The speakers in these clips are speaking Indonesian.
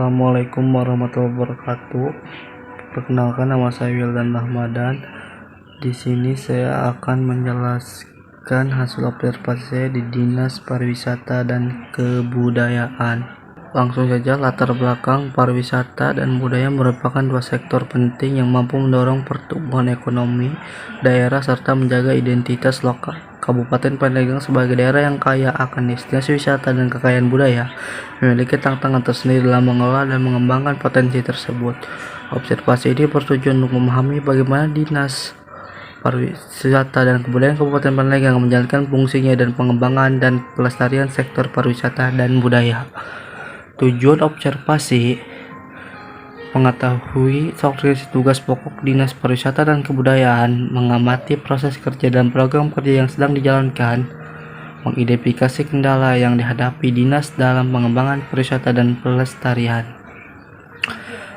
Assalamualaikum warahmatullahi wabarakatuh. Perkenalkan, nama saya Wildan Rahmadan. Di sini saya akan menjelaskan hasil observasi saya di Dinas Pariwisata dan Kebudayaan. Langsung saja, latar belakang pariwisata dan budaya merupakan dua sektor penting yang mampu mendorong pertumbuhan ekonomi daerah serta menjaga identitas lokal. Kabupaten Pandeglang sebagai daerah yang kaya akan destinasi wisata dan kekayaan budaya memiliki tantangan tersendiri dalam mengelola dan mengembangkan potensi tersebut. Observasi ini bertujuan untuk memahami bagaimana Dinas Pariwisata dan Kebudayaan Kabupaten Pandeglang menjalankan fungsinya dan pengembangan dan pelestarian sektor pariwisata dan budaya. Tujuan observasi: mengetahui struktur tugas pokok Dinas Pariwisata dan Kebudayaan, mengamati proses kerja dan program kerja yang sedang dijalankan, mengidentifikasi kendala yang dihadapi dinas dalam pengembangan pariwisata dan pelestarian.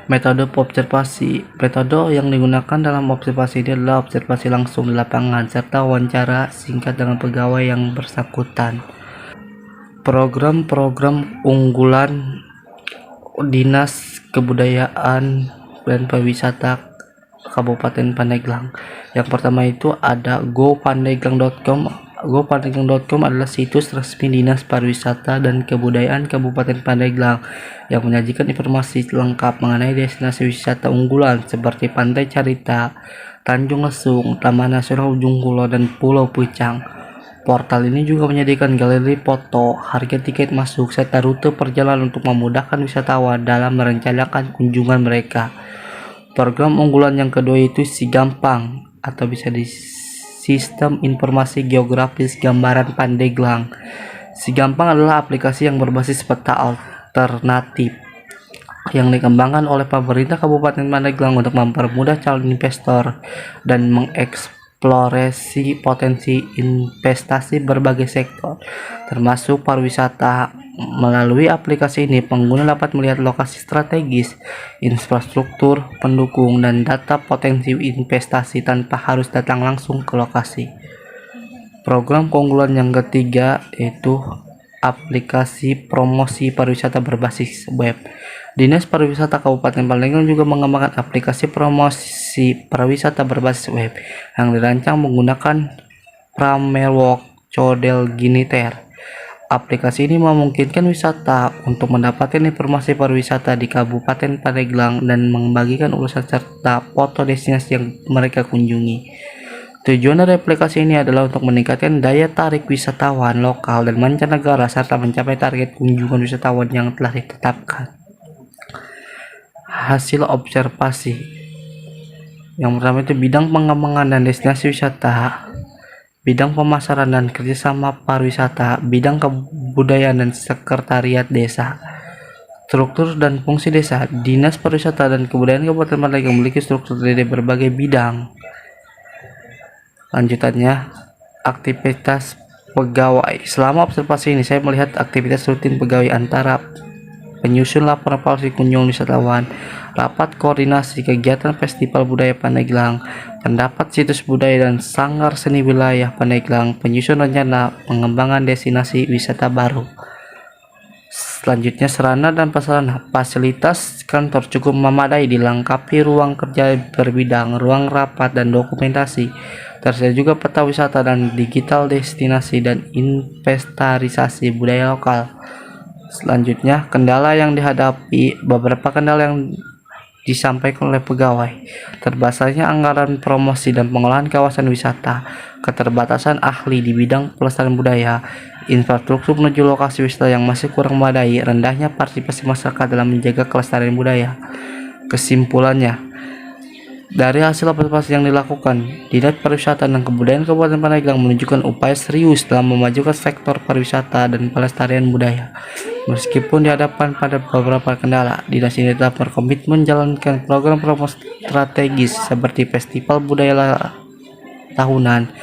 Metode observasi. Metode yang digunakan dalam observasi ini adalah observasi langsung di lapangan serta wawancara singkat dengan pegawai yang bersangkutan. Program-program unggulan Dinas Kebudayaan dan Pariwisata Kabupaten Pandeglang. Yang pertama itu ada gopandeglang.com. Gopandeglang.com adalah situs resmi Dinas Pariwisata dan Kebudayaan Kabupaten Pandeglang yang menyajikan informasi lengkap mengenai destinasi wisata unggulan seperti Pantai Carita, Tanjung Lesung, Taman Nasional Ujung Kulon, dan Pulau Pucang. Portal ini juga menyediakan galeri foto, harga tiket masuk, serta rute perjalanan untuk memudahkan wisatawan dalam merencanakan kunjungan mereka. Program unggulan yang kedua itu SIGampang atau bisa di Sistem Informasi Geografis Gambaran Pandeglang. SIGampang adalah aplikasi yang berbasis peta alternatif yang dikembangkan oleh pemerintah Kabupaten Pandeglang untuk mempermudah calon investor dan mengeksplorasi potensi investasi berbagai sektor, termasuk pariwisata. Melalui aplikasi ini, pengguna dapat melihat lokasi strategis, infrastruktur pendukung, dan data potensi investasi tanpa harus datang langsung ke lokasi. Program keunggulan yang ketiga yaitu aplikasi promosi pariwisata berbasis web. Dinas Pariwisata Kabupaten Pandeglang juga mengembangkan aplikasi promosi pariwisata berbasis web yang dirancang menggunakan framework Codel Giniter. Aplikasi ini memungkinkan wisata untuk mendapatkan informasi pariwisata di Kabupaten Pandeglang dan membagikan ulasan serta foto destinasi yang mereka kunjungi. Tujuan dari aplikasi ini adalah untuk meningkatkan daya tarik wisatawan lokal dan mancanegara serta mencapai target kunjungan wisatawan yang telah ditetapkan. Hasil observasi. Yang pertama itu bidang pengembangan dan destinasi wisata, bidang pemasaran dan kerjasama pariwisata, bidang kebudayaan dan sekretariat desa. Struktur dan fungsi desa. Dinas Pariwisata dan Kebudayaan Kabupaten Pandeglang memiliki struktur dari berbagai bidang. Lanjutannya, aktivitas pegawai. Selama observasi ini saya melihat aktivitas rutin pegawai antara penyusun laporan evaluasi kunjungan wisatawan, rapat koordinasi kegiatan Festival Budaya Pandeglang, pendapat situs budaya dan sanggar seni wilayah Pandeglang, penyusun rencana pengembangan destinasi wisata baru. Selanjutnya, sarana dan prasarana. Fasilitas kantor cukup memadai, dilengkapi ruang kerja berbidang, ruang rapat dan dokumentasi. Tersedia juga peta wisata dan digital destinasi dan inventarisasi budaya lokal. Selanjutnya, kendala yang dihadapi. Beberapa kendala yang disampaikan oleh pegawai: terbatasnya anggaran promosi dan pengolahan kawasan wisata, keterbatasan ahli di bidang pelestarian budaya, infrastruktur menuju lokasi wisata yang masih kurang memadai, rendahnya partisipasi masyarakat dalam menjaga kelestarian budaya. Kesimpulannya, dari hasil observasi yang dilakukan, Dinas Pariwisata dan Kebudayaan Kabupaten Pandeglang menunjukkan upaya serius dalam memajukan sektor pariwisata dan pelestarian budaya. Meskipun dihadapkan pada beberapa kendala, dinas ini tetap berkomitmen menjalankan program strategis seperti festival budaya tahunan,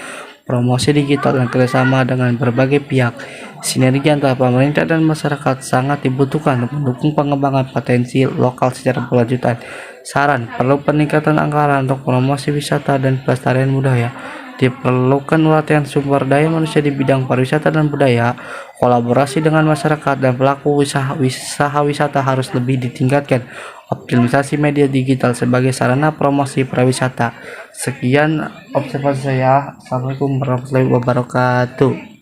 promosi digital, dan kerjasama dengan berbagai pihak. Sinergi antara pemerintah dan masyarakat sangat dibutuhkan untuk mendukung pengembangan potensi lokal secara berkelanjutan. Saran: perlu peningkatan anggaran untuk promosi wisata dan pelestarian budaya. Diperlukan latihan sumber daya manusia di bidang pariwisata dan budaya. Kolaborasi dengan masyarakat dan pelaku usaha wisata harus lebih ditingkatkan. Optimisasi media digital sebagai sarana promosi pariwisata. Sekian observasi saya. Assalamualaikum warahmatullahi wabarakatuh.